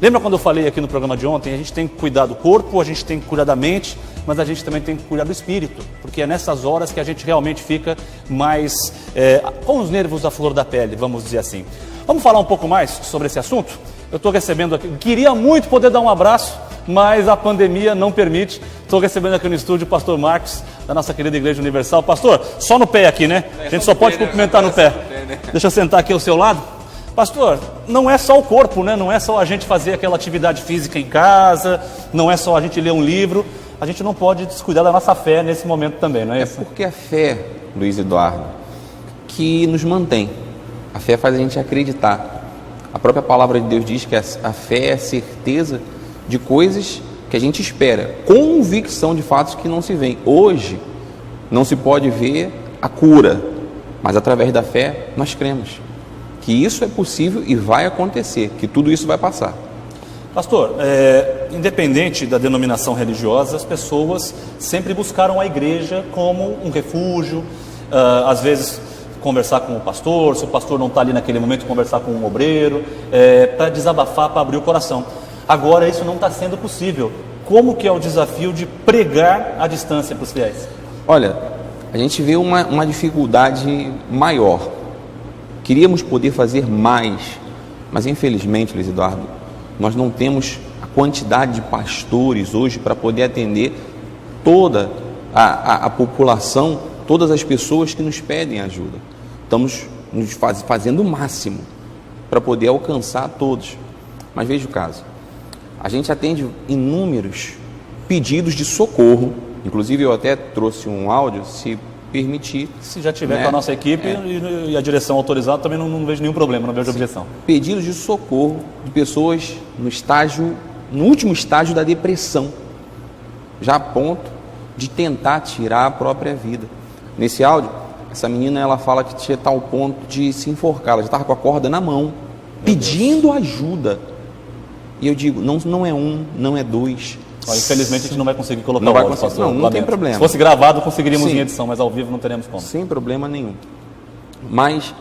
Lembra quando eu falei aqui no programa de ontem? A gente tem que cuidar do corpo, a gente tem que cuidar da mente, mas a gente também tem que cuidar do espírito, porque é nessas horas que a gente realmente fica mais com os nervos à flor da pele, vamos dizer assim. Vamos falar um pouco mais sobre esse assunto? Eu estou recebendo aqui, queria muito poder dar um abraço, mas a pandemia não permite. Estou recebendo aqui no estúdio o pastor Marcos, da nossa querida Igreja Universal. Pastor, só no pé aqui, né? A gente só pode cumprimentar no pé. Deixa eu sentar aqui ao seu lado. Pastor, não é só o corpo, né? Não é só a gente fazer aquela atividade física em casa, não é só a gente ler um livro. A gente não pode descuidar da nossa fé nesse momento também, não é isso? É porque a fé, Luiz Eduardo, que nos mantém. A fé faz a gente acreditar. A própria palavra de Deus diz que a fé é a certeza de coisas que a gente espera, convicção de fatos que não se veem. Hoje não se pode ver a cura, mas através da fé nós cremos que isso é possível e vai acontecer, que tudo isso vai passar. Pastor, independente da denominação religiosa, as pessoas sempre buscaram a igreja como um refúgio, às vezes conversar com o pastor, se o pastor não está ali naquele momento, conversar com um obreiro, para desabafar, para abrir o coração. Agora isso não está sendo possível. Como que é o desafio de pregar à distância para os fiéis? Olha, a gente vê uma dificuldade maior. Queríamos poder fazer mais, mas infelizmente, Luiz Eduardo, nós não temos a quantidade de pastores hoje para poder atender toda a população, todas as pessoas que nos pedem ajuda. Estamos nos fazendo o máximo para poder alcançar todos. Mas veja o caso, a gente atende inúmeros pedidos de socorro, inclusive eu até trouxe um áudio, se permitir. Se já tiver com a nossa equipe e a direção autorizada, também não vejo nenhum problema, não vejo objeção. Pedidos de socorro de pessoas no último estágio da depressão, já a ponto de tentar tirar a própria vida. Nesse áudio, essa menina ela fala que tinha tal ponto de se enforcar, ela já estava com a corda na mão, pedindo ajuda. E eu digo, não é um, não é dois. Infelizmente a gente não vai conseguir colocar não o vai áudio, conseguir, pastor. não tem problema. Se fosse gravado, conseguiríamos Sim. em edição, mas ao vivo não teremos como. Sem problema nenhum. Mas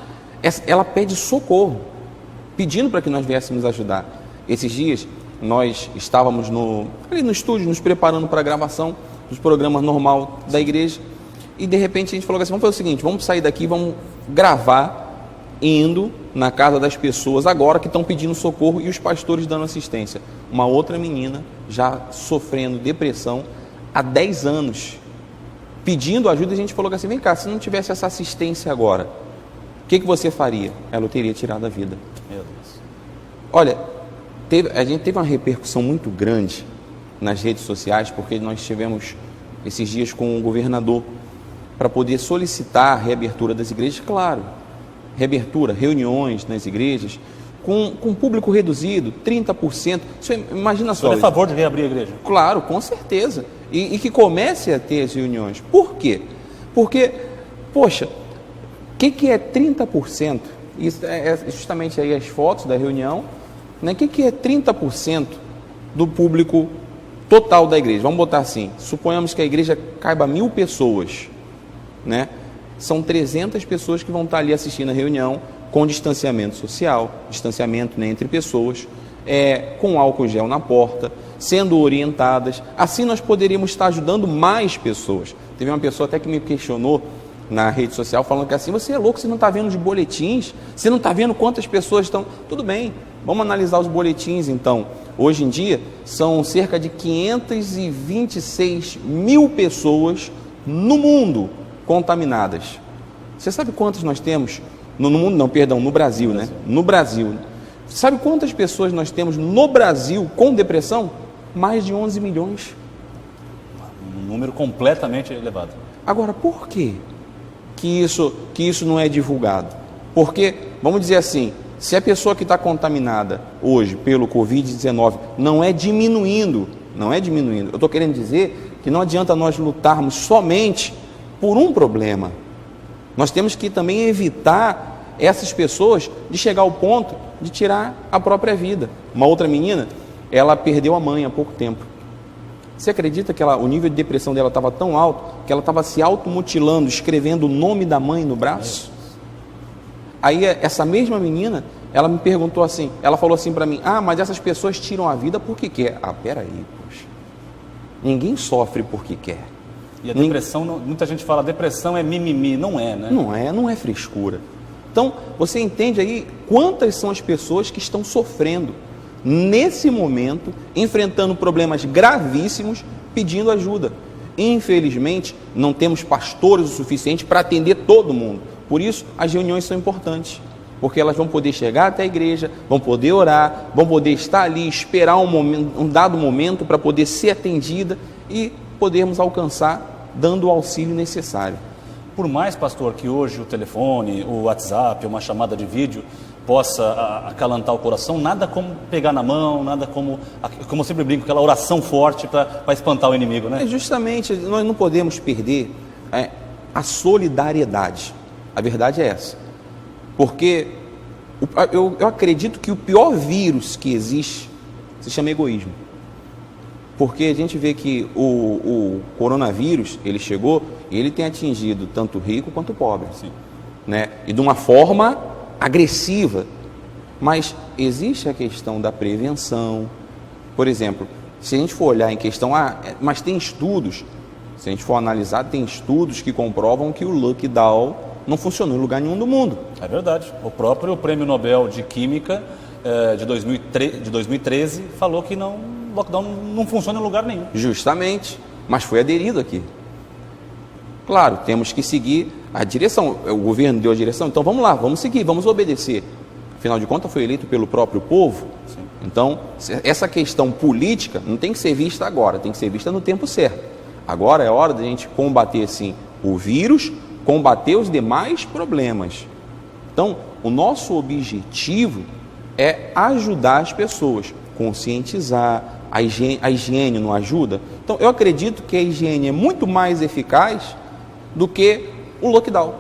ela pede socorro, pedindo para que nós viéssemos ajudar. Esses dias nós estávamos ali no estúdio, nos preparando para a gravação dos programas normal da igreja, e de repente a gente falou assim, vamos fazer o seguinte, vamos sair daqui, vamos gravar indo na casa das pessoas agora que estão pedindo socorro e os pastores dando assistência. Uma outra menina já sofrendo depressão há 10 anos, pedindo ajuda, e a gente falou assim, vem cá, se não tivesse essa assistência agora, o que você faria? Ela teria tirado a vida. Meu Deus. Olha, a gente teve uma repercussão muito grande nas redes sociais, porque nós tivemos esses dias com o governador para poder solicitar a reabertura das igrejas, claro, reabertura, reuniões nas igrejas, com público reduzido, 30%. Imagina só. Você é a favor de reabrir a igreja? Claro, com certeza. E que comece a ter as reuniões. Por quê? Porque, poxa, o que é 30%? Isso é justamente aí as fotos da reunião. Né? O que é 30% do público total da igreja? Vamos botar assim, suponhamos que a igreja caiba 1.000 pessoas, né? São 300 pessoas que vão estar ali assistindo a reunião com distanciamento social, distanciamento, né, entre pessoas, com álcool gel na porta, sendo orientadas. Assim nós poderíamos estar ajudando mais pessoas. Teve uma pessoa até que me questionou na rede social, falando que assim, você é louco, você não está vendo os boletins, você não está vendo quantas pessoas estão... Tudo bem, vamos analisar os boletins então. Hoje em dia, são cerca de 526 mil pessoas no mundo contaminadas. Você sabe quantas nós temos no mundo? Não, perdão, no Brasil, né? No Brasil. Sabe quantas pessoas nós temos no Brasil com depressão? Mais de 11 milhões. Um número completamente elevado. Agora, por quê que isso não é divulgado? Porque, vamos dizer assim, se a pessoa que está contaminada hoje pelo Covid-19 não é diminuindo, eu estou querendo dizer que não adianta nós lutarmos somente por um problema. Nós temos que também evitar essas pessoas de chegar ao ponto de tirar a própria vida. Uma outra menina, ela perdeu a mãe há pouco tempo. Você acredita que o nível de depressão dela estava tão alto que ela estava se automutilando, escrevendo o nome da mãe no braço? Aí essa mesma menina ela me perguntou assim, ela falou assim para mim, mas essas pessoas tiram a vida porque quer. Peraí, poxa, ninguém sofre porque quer. E a depressão, muita gente fala, depressão é mimimi, não é, né? Não é frescura. Então, você entende aí quantas são as pessoas que estão sofrendo nesse momento, enfrentando problemas gravíssimos, pedindo ajuda. Infelizmente, não temos pastores o suficiente para atender todo mundo. Por isso, as reuniões são importantes, porque elas vão poder chegar até a igreja, vão poder orar, vão poder estar ali, esperar um dado momento para poder ser atendida e podermos alcançar dando o auxílio necessário. Por mais, pastor, que hoje o telefone, o WhatsApp, uma chamada de vídeo possa acalentar o coração, nada como pegar na mão, nada como eu sempre brinco, aquela oração forte para espantar o inimigo, né? Justamente, nós não podemos perder a solidariedade. A verdade é essa. Porque eu acredito que o pior vírus que existe se chama egoísmo. Porque a gente vê que o coronavírus, ele chegou e ele tem atingido tanto o rico quanto o pobre. Sim. Né? E de uma forma agressiva. Mas existe a questão da prevenção. Por exemplo, se a gente for olhar em questão, mas tem estudos, se a gente for analisar, tem estudos que comprovam que o lockdown não funcionou em lugar nenhum do mundo. É verdade. O próprio Prêmio Nobel de Química de 2013 falou que o lockdown não funciona em lugar nenhum. Justamente, mas foi aderido aqui. Claro, temos que seguir a direção, o governo deu a direção, então vamos lá, vamos seguir, vamos obedecer. Afinal de contas, foi eleito pelo próprio povo. Sim. Então, essa questão política não tem que ser vista agora, tem que ser vista no tempo certo. Agora é hora de a gente combater, sim, o vírus, combater os demais problemas. Então, o nosso objetivo é ajudar as pessoas, conscientizar. A higiene não ajuda? Então, eu acredito que a higiene é muito mais eficaz do que o lockdown.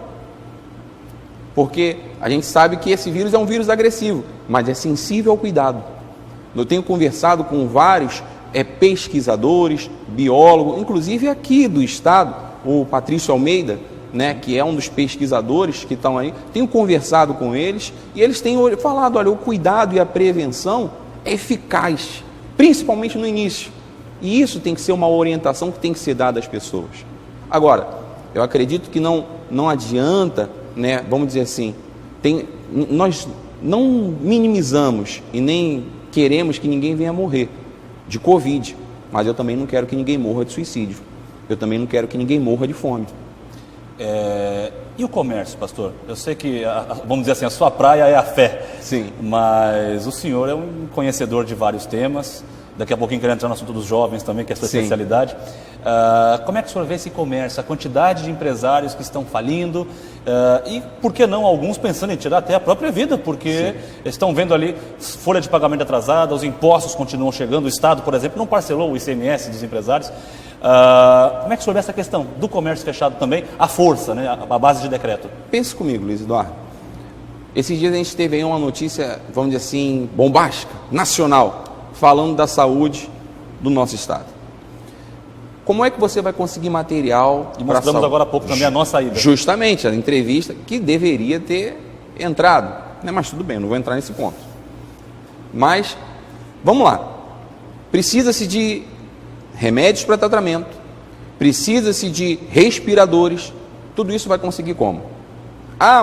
Porque a gente sabe que esse vírus é um vírus agressivo, mas é sensível ao cuidado. Eu tenho conversado com vários pesquisadores, biólogos, inclusive aqui do estado, o Patrício Almeida, né, que é um dos pesquisadores que estão aí, tenho conversado com eles e eles têm falado, olha, o cuidado e a prevenção é eficaz, principalmente no início. E isso tem que ser uma orientação que tem que ser dada às pessoas. Agora, eu acredito que não adianta, né, vamos dizer assim, nós não minimizamos e nem queremos que ninguém venha morrer de Covid, mas eu também não quero que ninguém morra de suicídio. Eu também não quero que ninguém morra de fome. E o comércio, pastor? Eu sei que, vamos dizer assim, a sua praia é a fé. Sim. Mas o senhor é um conhecedor de vários temas. Daqui a pouquinho quero entrar no assunto dos jovens também, que é a sua especialidade. Como é que o senhor vê esse comércio? A quantidade de empresários que estão falindo e, por que não, alguns pensando em tirar até a própria vida, porque estão vendo ali folha de pagamento atrasada, os impostos continuam chegando, o Estado, por exemplo, não parcelou o ICMS dos empresários. Como é que o senhor vê essa questão do comércio fechado também, à força, né, à base de decreto? Pense comigo, Luiz Eduardo. Esses dias a gente teve aí uma notícia, vamos dizer assim, bombástica, nacional, falando da saúde do nosso estado. Como é que você vai conseguir material? E mostramos agora há pouco também a nossa ida. Justamente, a entrevista que deveria ter entrado, né? Mas tudo bem, eu não vou entrar nesse ponto. Mas, vamos lá. Precisa-se de remédios para tratamento, precisa-se de respiradores, tudo isso vai conseguir como?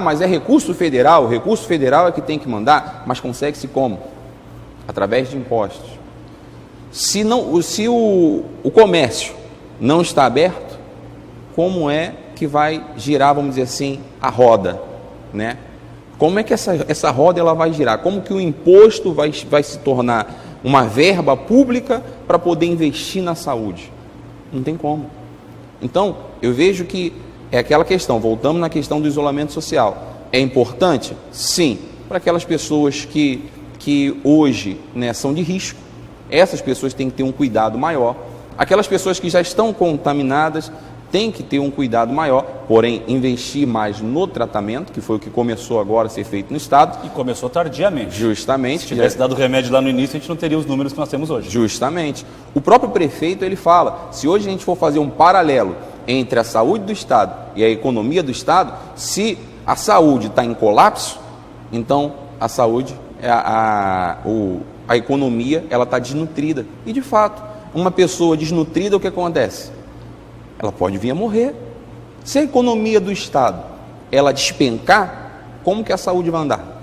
Mas é recurso federal, o recurso federal é que tem que mandar, mas consegue-se como? Através de impostos. Se o comércio não está aberto, como é que vai girar, vamos dizer assim, a roda, né? Como é que essa roda ela vai girar? Como que o imposto vai se tornar uma verba pública para poder investir na saúde? Não tem como. Então, eu vejo que é aquela questão, voltamos na questão do isolamento social. É importante? Sim, para aquelas pessoas que hoje, né, são de risco. Essas pessoas têm que ter um cuidado maior. Aquelas pessoas que já estão contaminadas têm que ter um cuidado maior, porém investir mais no tratamento, que foi o que começou agora a ser feito no estado. E começou tardiamente. Justamente. Se tivesse dado remédio lá no início, a gente não teria os números que nós temos hoje. Justamente. O próprio prefeito, ele fala, se hoje a gente for fazer um paralelo entre a saúde do estado e a economia do estado, se a saúde está em colapso, então a saúde, a economia, ela está desnutrida. E de fato, uma pessoa desnutrida, o que acontece? Ela pode vir a morrer. Se a economia do Estado, ela despencar, como que a saúde vai andar?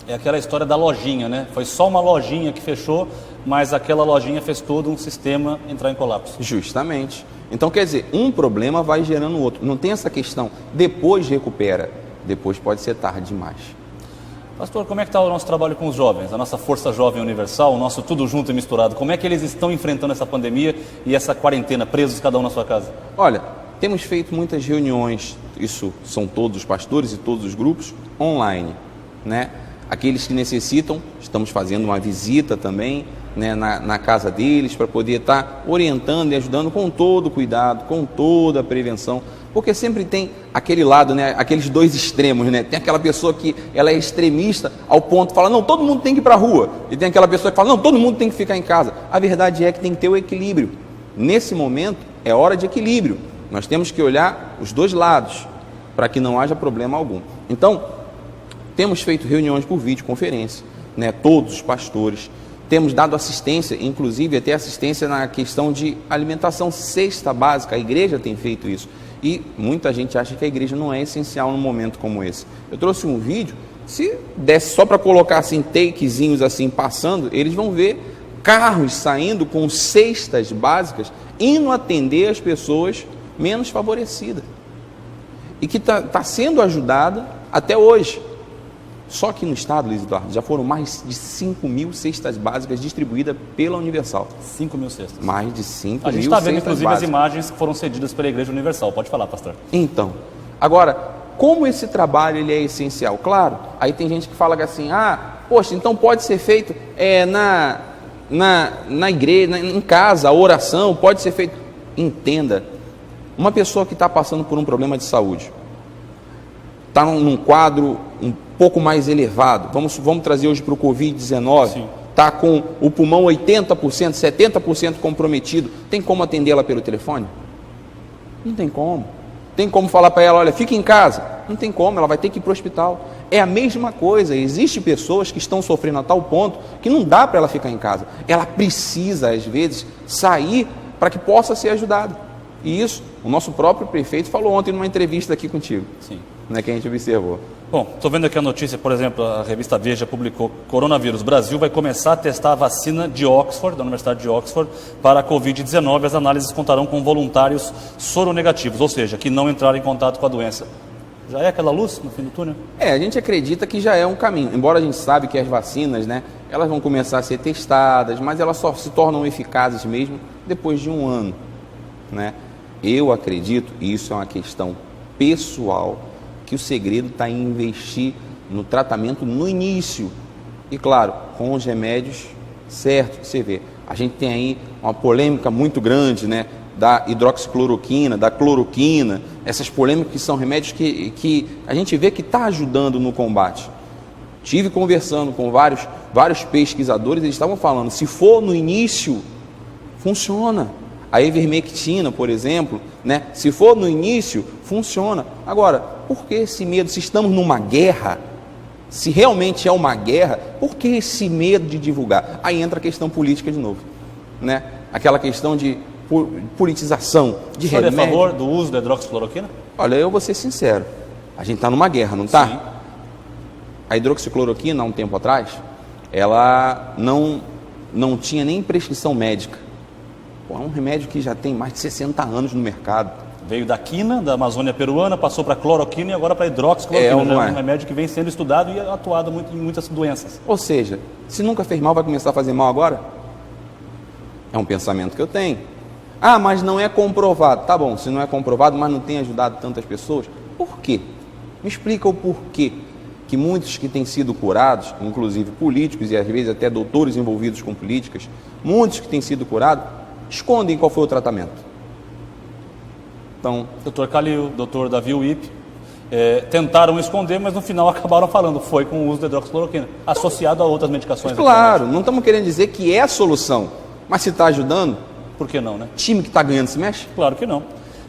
É aquela história da lojinha, né? Foi só uma lojinha que fechou, mas aquela lojinha fez todo um sistema entrar em colapso. Justamente. Então, quer dizer, um problema vai gerando o outro. Não tem essa questão, depois recupera, depois pode ser tarde demais. Pastor, como é que está o nosso trabalho com os jovens? A nossa Força Jovem Universal, o nosso tudo junto e misturado. Como é que eles estão enfrentando essa pandemia e essa quarentena, presos cada um na sua casa? Olha, temos feito muitas reuniões, isso são todos os pastores e todos os grupos, online, né? Aqueles que necessitam, estamos fazendo uma visita também, né, na casa deles, para poder estar orientando e ajudando com todo o cuidado, com toda a prevenção, porque sempre tem aquele lado, né, aqueles dois extremos, né? Tem aquela pessoa que ela é extremista ao ponto de falar, não, todo mundo tem que ir para a rua, e tem aquela pessoa que fala, não, todo mundo tem que ficar em casa. A verdade é que tem que ter o equilíbrio. Nesse momento é hora de equilíbrio, nós temos que olhar os dois lados, para que não haja problema algum. Então, temos feito reuniões por videoconferência, né, todos os pastores, temos dado assistência, inclusive até assistência na questão de alimentação, cesta básica, a igreja tem feito isso. E muita gente acha que a igreja não é essencial num momento como esse. Eu trouxe um vídeo, se desse só para colocar assim, takezinhos assim, passando, eles vão ver carros saindo com cestas básicas, indo atender as pessoas menos favorecidas. E que está sendo ajudada até hoje. Só que no estado, Luiz Eduardo, já foram mais de 5 mil cestas básicas distribuídas pela Universal. 5 mil cestas. Mais de 5 mil cestas básicas. A gente está vendo, inclusive, as imagens que foram cedidas pela Igreja Universal. Pode falar, pastor. Então, agora, como esse trabalho ele é essencial? Claro, aí tem gente que fala assim, poxa, então pode ser feito na igreja, em casa, a oração, pode ser feito. Entenda, uma pessoa que está passando por um problema de saúde, está num quadro um pouco mais elevado, vamos trazer hoje para o Covid-19, está com o pulmão 80%, 70% comprometido, tem como atendê-la pelo telefone? Não tem como. Tem como falar para ela, olha, fica em casa? Não tem como, ela vai ter que ir para o hospital. É a mesma coisa, existem pessoas que estão sofrendo a tal ponto que não dá para ela ficar em casa. Ela precisa, às vezes, sair para que possa ser ajudada. E isso, o nosso próprio prefeito falou ontem numa entrevista aqui contigo. Sim. Né, que a gente observou. Bom, estou vendo aqui a notícia, por exemplo, a revista Veja publicou: coronavírus, Brasil vai começar a testar a vacina de Oxford, da Universidade de Oxford, para a Covid-19. As análises contarão com voluntários soronegativos, ou seja, que não entraram em contato com a doença. Já é aquela luz no fim do túnel? A gente acredita que já é um caminho, embora a gente sabe que as vacinas, né, elas vão começar a ser testadas, mas elas só se tornam eficazes mesmo depois de um ano, né? Eu acredito, e isso é uma questão pessoal, que o segredo está em investir no tratamento no início. E claro, com os remédios certos. Você vê, a gente tem aí uma polêmica muito grande, né, da hidroxicloroquina, da cloroquina, essas polêmicas que são remédios que a gente vê que está ajudando no combate. Tive conversando com vários pesquisadores, eles estavam falando, se for no início, funciona. A ivermectina, por exemplo, né? Se for no início, funciona. Agora, por que esse medo? Se estamos numa guerra, se realmente é uma guerra, por que esse medo de divulgar? Aí entra a questão política de novo, né? Aquela questão de politização de remédio. O senhor é a favor do uso da hidroxicloroquina? Olha, eu vou ser sincero, a gente está numa guerra, não está? Sim. A hidroxicloroquina, há um tempo atrás, ela não tinha nem prescrição médica. É um remédio que já tem mais de 60 anos no mercado. Veio da quina, da Amazônia peruana, passou para a cloroquina e agora para a hidroxicloroquina. Já é um remédio que vem sendo estudado e atuado em muitas doenças. Ou seja, se nunca fez mal, vai começar a fazer mal agora? É um pensamento que eu tenho. Mas não é comprovado. Tá bom, se não é comprovado, mas não tem ajudado tantas pessoas, por quê? Me explica o porquê que muitos que têm sido curados, inclusive políticos e às vezes até doutores envolvidos com políticas, muitos que têm sido curados, escondem qual foi o tratamento. Então, Dr. Calil, Dr. Davi Wip, tentaram esconder, mas no final acabaram falando, foi com o uso da hidroxicloroquina, associado a outras medicações. Claro, não estamos querendo dizer que é a solução, mas se está ajudando, por que não, né? Time que está ganhando se mexe? Claro que não.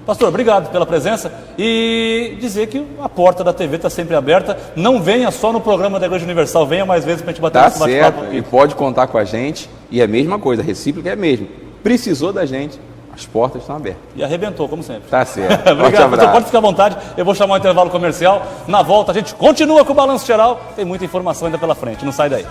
Pastor, obrigado pela presença e dizer que a porta da TV está sempre aberta. Não venha só no programa da Igreja Universal, venha mais vezes para a gente bater esse bate-papo certo, aqui. e pode contar com a gente. E é a mesma coisa, a recíproca é a mesma. Precisou da gente, as portas estão abertas. E arrebentou, como sempre. Tá certo. Obrigado, pastor. Pode ficar à vontade. Eu vou chamar um intervalo comercial. Na volta a gente continua com o Balanço Geral. Tem muita informação ainda pela frente. Não sai daí.